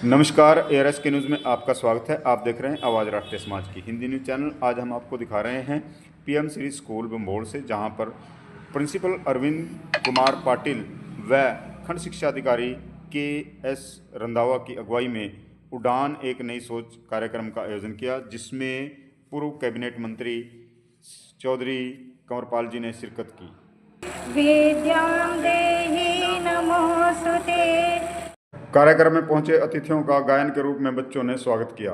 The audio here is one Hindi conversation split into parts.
नमस्कार, एआरएस के न्यूज़ में आपका स्वागत है। आप देख रहे हैं आवाज़ राष्ट्रीय समाज की हिंदी न्यूज़ चैनल। आज हम आपको दिखा रहे हैं पीएम श्री स्कूल बंबोड़ से, जहां पर प्रिंसिपल अरविंद कुमार पाटिल व खंड शिक्षा अधिकारी के एस रंधावा की अगुवाई में उड़ान एक नई सोच कार्यक्रम का आयोजन किया, जिसमें पूर्व कैबिनेट मंत्री चौधरी कंवरपाल जी ने शिरकत की। विद्यां देहि नमोस्तुते। कार्यक्रम में पहुंचे अतिथियों का गायन के रूप में बच्चों ने स्वागत किया।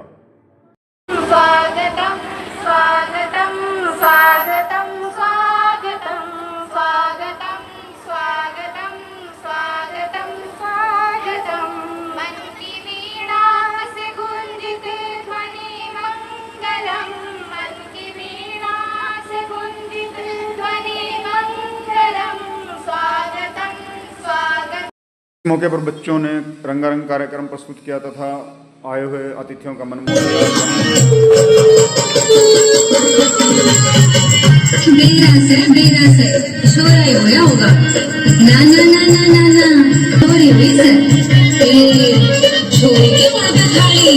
स्वागतम स्वागतम स्वागतम स्वागतम स्वागतम स्वागतम स्वागतम स्वागतम। मन की वीणा से गुंजित ध्वनि मंगलम, मन की वीणा से गुंजित ध्वनि मंगलम। स्वागतम स्वागतम। इस मौके पर बच्चों ने रंगारंग कार्यक्रम प्रस्तुत किया तथा आए हुए अतिथियों का मन मोह लिया। बेरा सर छोराई होया होगा। ना ना ना ना ना ना छोरी हुई सर। छोरी के बाबा थाली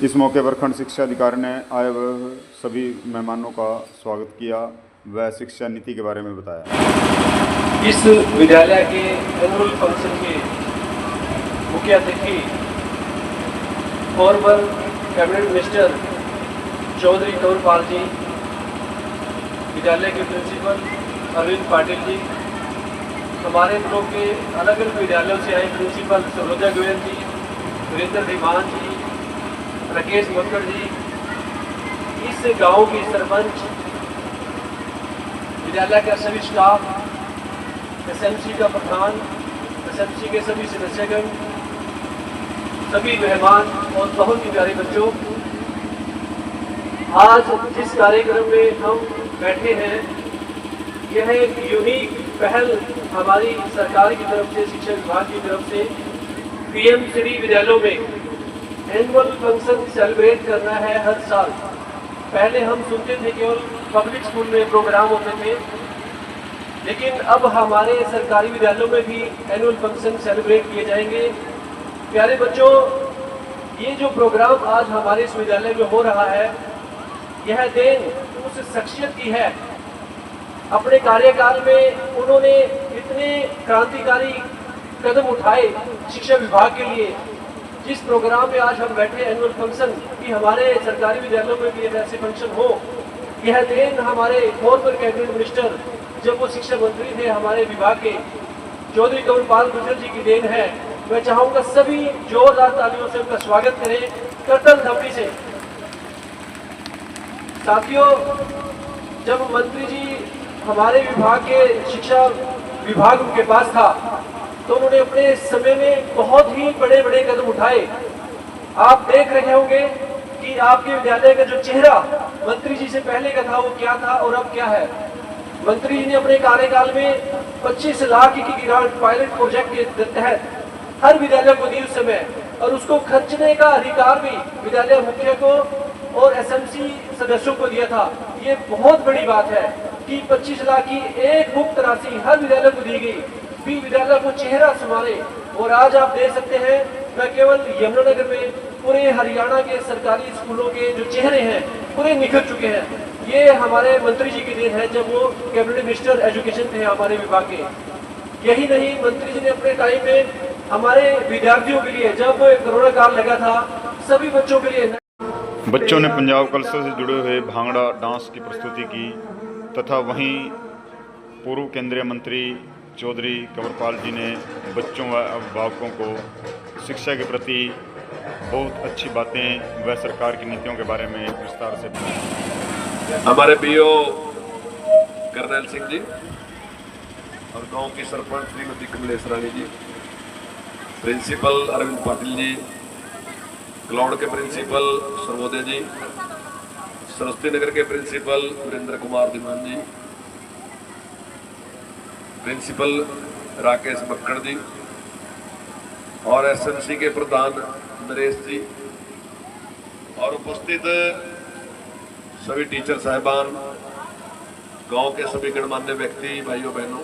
इस मौके पर खंड शिक्षा अधिकारी ने आए हुए सभी मेहमानों का स्वागत किया व शिक्षा नीति के बारे में बताया। इस विद्यालय के एनुअल फंक्शन के मुख्य अतिथि former cabinet minister Chaudhary Kanwarpal ji, विद्यालय के प्रिंसिपल अरविंद पाटिल जी, हमारे ब्लॉक के अलग अलग विद्यालयों से आए प्रिंसिपल सरोजा गोयल जी, वीरेंद्र धीमान जी, राकेश मक्कड़ जी, इस गांव की सरपंच, विद्यालय का सभी स्टाफ, एसएमसी का प्रधान, एसएमसी के सभी सदस्यगण, सभी मेहमान और बहुत ही प्यारे बच्चों, आज जिस कार्यक्रम में हम बैठे हैं, यह एक यूनिक पहल हमारी सरकार की तरफ से, शिक्षा विभाग की तरफ से पीएम श्री विद्यालयों में एनुअल फंक्शन सेलिब्रेट करना है हर साल। पहले हम सुनते थे केवल पब्लिक स्कूल में प्रोग्राम होते थे, लेकिन अब हमारे सरकारी विद्यालयों में भी एनुअल फंक्शन सेलिब्रेट किए जाएंगे। प्यारे बच्चों, ये जो प्रोग्राम आज हमारे इस विद्यालय में हो रहा है, यह देन उस शख्सियत की है। अपने कार्यकाल में उन्होंने इतने क्रांतिकारी कदम उठाए शिक्षा विभाग के लिए। जिस प्रोग्राम में आज हम बैठे एनुअल फंक्शन की, हमारे सरकारी विद्यालयों में भी ऐसे फंक्शन हो, यह देन हमारे फॉर्मर कैबिनेट मिनिस्टर, जब वो शिक्षा मंत्री थे हमारे विभाग के, चौधरी कंवरपाल जी की देन है। मैं चाहूंगा सभी जोरदार तालियों से उनका स्वागत करें, करतल ध्वनि से। साथियों, जब मंत्री जी हमारे विभाग के शिक्षा विभाग उनके पास था, तो उन्होंने अपने समय में बहुत ही बड़े बड़े कदम उठाए। आप देख रहे होंगे कि आपके विद्यालय का जो चेहरा मंत्री जी से पहले का था, वो क्या था और अब क्या है। मंत्री जी ने अपने कार्यकाल में 25 लाख की ग्रांट पायलट प्रोजेक्ट के तहत हर विद्यालय को दी उस समय, और उसको खर्चने का अधिकार भी विद्यालय मुख्य को और एसएमसी सदस्यों को दिया था। ये बहुत बड़ी बात है कि 25 लाख की एक मुफ्त राशि हर विद्यालय को दी गई, भी विद्यालय को चेहरा संभाले। और आज आप देख सकते हैं, न केवल यमुनानगर में, पूरे हरियाणा के सरकारी स्कूलों के जो चेहरे हैं पूरे निखर चुके हैं। ये हमारे मंत्री जी की देन है, जब वो कैबिनेट मिनिस्टर एजुकेशन थे हमारे विभाग के। यही नहीं, मंत्री जी ने अपने टाइम में हमारे विद्यार्थियों के लिए, जब कोरोना काल लगा था, सभी बच्चों के लिए बच्चों ने पंजाब कल्चर से जुड़े हुए भांगड़ा डांस की प्रस्तुति की तथा वहीं पूर्व केंद्रीय मंत्री चौधरी कंवरपाल जी ने बच्चों व अभिभावकों को शिक्षा के प्रति बहुत अच्छी बातें व सरकार की नीतियों के बारे में विस्तार से बताया। हमारे पीओ करनैल सिंह जी और गांव की सरपंच श्रीमती कमलेश रानी जी, प्रिंसिपल अरविंद पाटिल जी, क्लाउड के प्रिंसिपल सर्वोदय जी, सरस्वती नगर के प्रिंसिपल वीरेंद्र कुमार दिमान जी, प्रिंसिपल राकेश मक्कड़ जी और एसएमसी के प्रधान नरेश जी और उपस्थित सभी टीचर साहिबान, गांव के सभी गणमान्य व्यक्ति, भाइयों बहनों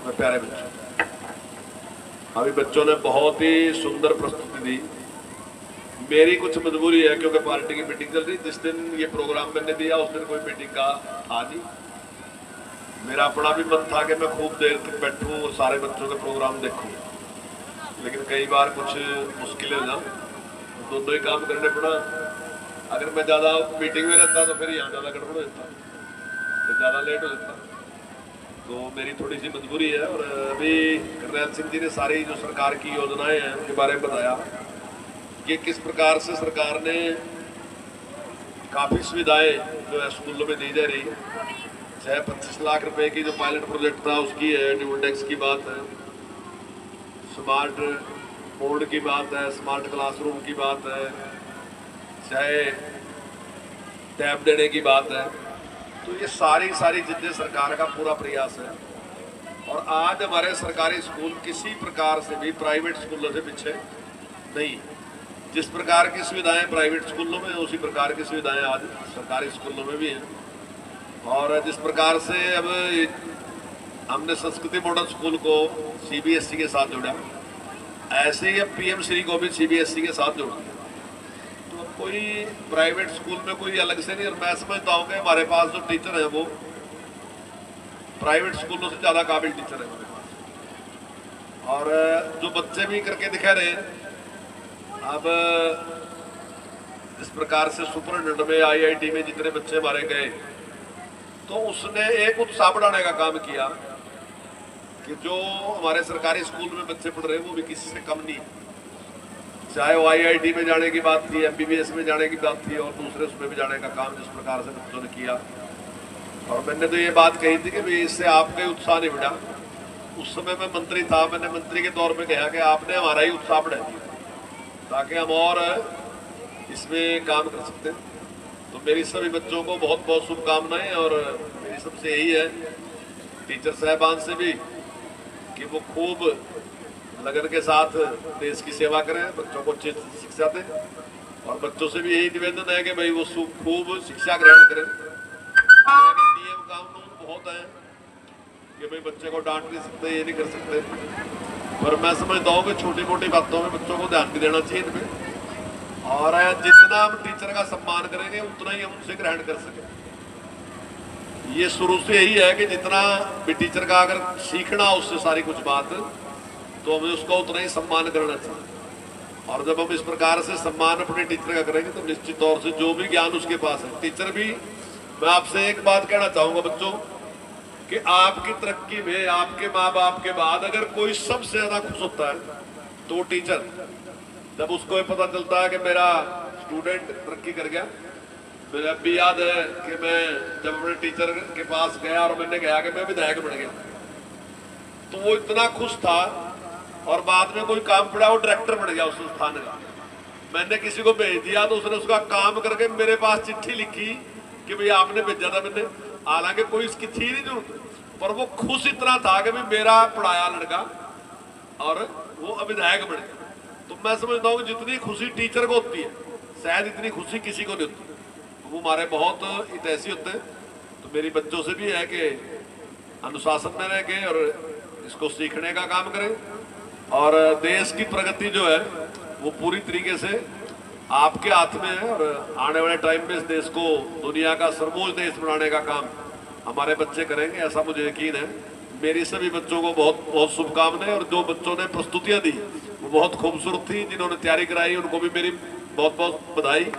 और प्यारे बच्चों। अभी बच्चों ने बहुत ही सुंदर प्रस्तुति दी। मेरी कुछ मजबूरी है क्योंकि पार्टी की मीटिंग चल रही। जिस दिन ये प्रोग्राम मैंने दिया उस दिन कोई मीटिंग का था नहीं। मेरा अपना भी मन था कि मैं खूब देर तक बैठूं और सारे बच्चों के प्रोग्राम देखूं, लेकिन कई बार कुछ मुश्किलें हो जाए, दोनों ही काम करने पड़ा। अगर मैं ज़्यादा मीटिंग में रहता तो फिर यहाँ ज़्यादा गड़बड़ हो जाता, फिर ज़्यादा लेट हो जाता। तो मेरी थोड़ी सी मजबूरी है। और अभी करनैल सिंह जी ने सारी जो सरकार की योजनाएं हैं उनके बारे में बताया कि किस प्रकार से सरकार ने काफ़ी सुविधाएं जो है स्कूलों में दी जा रही है। चाहे 25 लाख रुपए की जो पायलट प्रोजेक्ट था उसकी है, न्यू डेस्क की बात है, स्मार्ट बोर्ड की बात है, स्मार्ट क्लासरूम की बात है, चाहे टैब देने की बात है। तो ये सारी चीज़ें सरकार का पूरा प्रयास है। और आज हमारे सरकारी स्कूल किसी प्रकार से भी प्राइवेट स्कूलों से पीछे नहीं। जिस प्रकार की सुविधाएं प्राइवेट स्कूलों में उसी प्रकार की सुविधाएं आज सरकारी स्कूलों में भी हैं। और जिस प्रकार से अब हमने संस्कृति मॉडल स्कूल को सीबीएसई के साथ जोड़ा, ऐसे ही अब पीएम श्री को भी सीबीएसई के साथ जोड़ा। तो कोई प्राइवेट स्कूल में कोई अलग से नहीं। और मैं समझता हूँ कि हमारे पास जो टीचर है वो प्राइवेट स्कूलों से ज़्यादा काबिल टीचर है हमारे पास। और जो बच्चे भी करके दिखा रहे हैं, अब इस प्रकार से सुपरिटेंडेंट में आईआईटी में जितने बच्चे हमारे गए तो उसने एक उत्साह बढ़ाने का काम किया कि जो हमारे सरकारी स्कूल में बच्चे पढ़ रहे हैं वो भी किसी से कम नहीं। चाहे वो आईआईटी में जाने की बात थी, एमबीबीएस में जाने की बात थी और दूसरे उसमें भी जाने का काम जिस प्रकार से बच्चों ने किया। और मैंने तो ये बात कही थी कि भाई इससे आपका ही उत्साह नहीं बढ़ा। उस समय मैं मंत्री था, मैंने मंत्री के तौर पे कहा कि आपने हमारा ही उत्साह बढ़ा दिया ताकि हम और इसमें काम कर सकते हैं। तो मेरी सभी बच्चों को बहुत बहुत शुभकामनाएं। और मेरी सबसे यही है टीचर साहबान से भी कि वो खूब लगन के साथ देश की सेवा करें, बच्चों को अच्छी शिक्षा दें। और बच्चों से भी यही निवेदन है कि भाई वो खूब शिक्षा ग्रहण करें। नियम कानून बहुत है कि भाई बच्चे को डांट नहीं सकते, ये नहीं कर सकते, पर मैं समझता हूँ कि छोटी मोटी बातों में बच्चों को ध्यान भी देना चाहिए इनमें। और जितना हम टीचर का सम्मान करेंगे उतना ही हम उनसे ग्रहण कर सकें। ये शुरू से यही है कि जितना भी टीचर का अगर सीखना उससे सारी कुछ बात तो हमें उसका उतना ही सम्मान करना चाहिए। और जब हम इस प्रकार से सम्मान अपने टीचर का करेंगे तो निश्चित तौर से जो भी ज्ञान उसके पास है, टीचर भी, मैं आपसे एक बात कहना चाहूँगा बच्चों कि आपकी तरक्की में आपके माँ बाप के बाद अगर कोई सबसे ज़्यादा खुश होता है तो टीचर। जब उसको ये पता चलता है कि मेरा स्टूडेंट तरक्की कर गया। मुझे अब भी याद है कि मैं जब अपने टीचर के पास गया और मैंने कहा कि मैं विधायक बन गया तो वो इतना खुश था। और बाद में कोई काम पड़ा वो डायरेक्टर बन गया उस संस्थान का। मैंने किसी को भेज दिया तो उसने उसका काम करके मेरे पास चिट्ठी लिखी कि भाई आपने भेजा था मैंने, हालांकि कोई इसकी थी नहीं जरूरत, पर वो खुश इतना था कि भाई मेरा पढ़ाया लड़का और वो विधायक बन गया। तो मैं समझता हूँ कि जितनी खुशी टीचर को होती है शायद इतनी खुशी किसी को नहीं होती। वो हमारे बहुत हितैषी होते हैं। तो मेरी बच्चों से भी है कि अनुशासन में रह के और इसको सीखने का काम करें। और देश की प्रगति जो है वो पूरी तरीके से आपके हाथ में है। और आने वाले टाइम में इस देश को दुनिया का सर्वोच्च देश बनाने का काम हमारे बच्चे करेंगे, ऐसा मुझे यकीन है। मेरी सभी बच्चों को बहुत बहुत शुभकामनाएं। और जो बच्चों ने प्रस्तुतियां दी वो बहुत खूबसूरत थी। जिन्होंने तैयारी कराई उनको भी मेरी बहुत बहुत बधाई,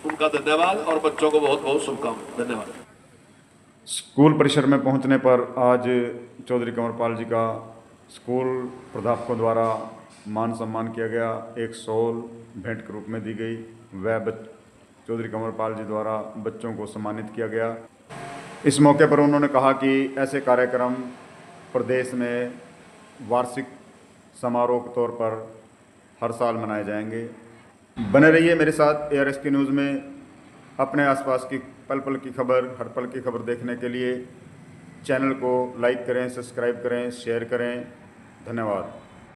उनका धन्यवाद। और बच्चों को बहुत बहुत शुभकामनाएं। धन्यवाद। स्कूल परिसर में पहुंचने पर आज चौधरी कंवरपाल जी का स्कूल प्राध्यापकों द्वारा मान सम्मान किया गया। एक शॉल भेंट के रूप में दी गई। वह चौधरी कंवरपाल जी द्वारा बच्चों को सम्मानित किया गया। इस मौके पर उन्होंने कहा कि ऐसे कार्यक्रम प्रदेश में वार्षिक समारोह के तौर पर हर साल मनाए जाएंगे। बने रहिए मेरे साथ ARSK न्यूज़ में। अपने आसपास की पल पल की खबर, हर पल की खबर देखने के लिए चैनल को लाइक करें, सब्सक्राइब करें, शेयर करें। धन्यवाद।